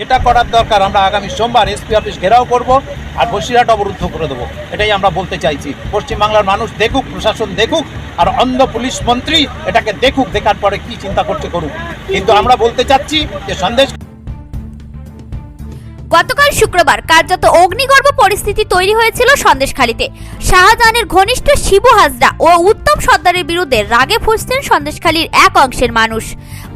যেটা করার দরকার আমরা আগামী সোমবার এসপি অফিস ঘেরাও করব আর বসিরহাট অবরুদ্ধ করে দেবো, এটাই আমরা বলতে চাইছি। পশ্চিমবাংলার মানুষ দেখুক, প্রশাসন দেখুক, আর অন্ধ পুলিশ মন্ত্রী এটাকে দেখুক, দেখার পরে কি চিন্তা করছে করুক। কিন্তু আমরা বলতে চাচ্ছি যে সন্দেশ গতকাল শুক্রবার কার্যত অগ্নিগর্ভ পরিস্থিতি তৈরি হয়েছিল সন্দেশখালীতে। শাহজাহানের ঘনিষ্ঠ শিবু হাজরা ও উত্তম সর্দারের বিরুদ্ধে রাগে ফুঁসছেন সন্দেশখালীর এক অংশের মানুষ।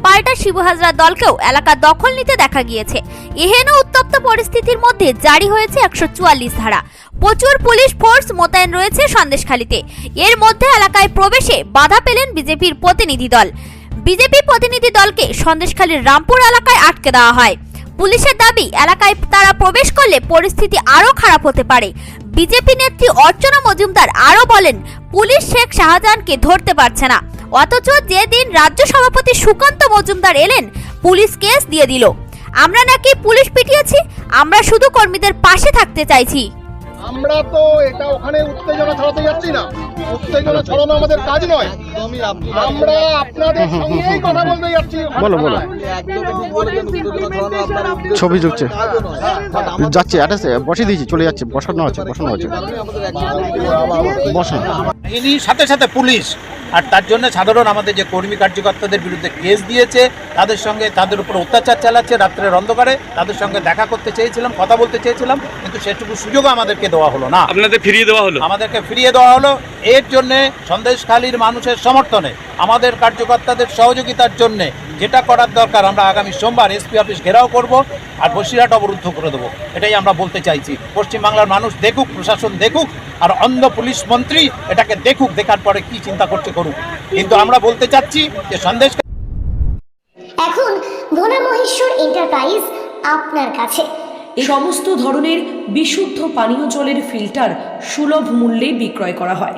পাল্টা শিবু হাজরা দলকেও এলাকা দখল নিতে দেখা গিয়েছে। এহেন উত্তপ্ত পরিস্থিতির মধ্যে জারি হয়েছে 144 ধারা। প্রচুর পুলিশ ফোর্স মোতায়েন রয়েছে সন্দেশখালীতে। এর মধ্যে এলাকায় প্রবেশে বাধা পেলেন বিজেপির প্রতিনিধি দল। বিজেপি প্রতিনিধি দলকে সন্দেশখালীর রামপুর এলাকায় আটকে দেওয়া হয়। পুলিশের দাবি, এলাকায় তারা প্রবেশ করলে পরিস্থিতি আরো খারাপ হতে পারে। বিজেপি নেত্রী অর্চনা মজুমদার আরো বলেন, পুলিশ শেখ শাহজাহানকে ধরতে পারছে না, অথচ যেদিন রাজ্য সভাপতি সুকান্ত মজুমদার এলেন পুলিশ কেস দিয়ে দিল। আমরা নাকি পুলিশ পিটিয়েছি, আমরা শুধু কর্মীদের পাশে থাকতে চাইছি। আমরা তো এটা ওখানে উত্তেজনা ছড়াতে যাচ্ছি না, উত্তেজনা ছড়ানো আমাদের কাজ নয়। আমরা আপনাদের সঙ্গেই কথা বলতে যাচ্ছি। বলো বলো, ছবি ঢুকছে যাচ্ছে, অ্যাড্রেসে বসিয়ে দিয়েছি, চলে যাচ্ছে, বসানো আছে বসা। ইনি সাথে সাথে পুলিশ, আর তার জন্য সাধারণ আমাদের যে কর্মী কার্যকর্তাদের বিরুদ্ধে কেস দিয়েছে, তাদের সঙ্গে তাদের উপর অত্যাচার চালাচ্ছে রাত্রের অন্ধকারে। তাদের সঙ্গে দেখা করতে চেয়েছিলাম, কথা বলতে চেয়েছিলাম, কিন্তু সেটুকু সুযোগও আমাদেরকে দেওয়া হলো না। আপনাদের ফিরিয়ে দেওয়া হলো? আমাদেরকে ফিরিয়ে দেওয়া হলো। এর জন্যে সন্দেশখালীর মানুষের সমর্থনে, আমাদের কার্যকর্তাদের সহযোগিতার জন্যে যেটা করার দরকার আমরা আগামী সোমবার এসপি অফিস ঘেরাও করব আর বসিরহাট অবরুদ্ধ করে দেবো, এটাই আমরা বলতে চাইছি। পশ্চিমবাংলার মানুষ দেখুক, প্রশাসন দেখুক, আর অন্ধ পুলিশ মন্ত্রী এটাকে দেখুক, দেখার পরে কি চিন্তা করছে করুক। কিন্তু আমরা বলতে চাচ্ছি যে সন্দেশ এখন ভোলা মহেশ্বর এন্টারপ্রাইজ আপনার কাছে সমস্ত ধরনের বিশুদ্ধ পানীয় জলের ফিল্টার সুলভ মূল্যে বিক্রয় করা হয়।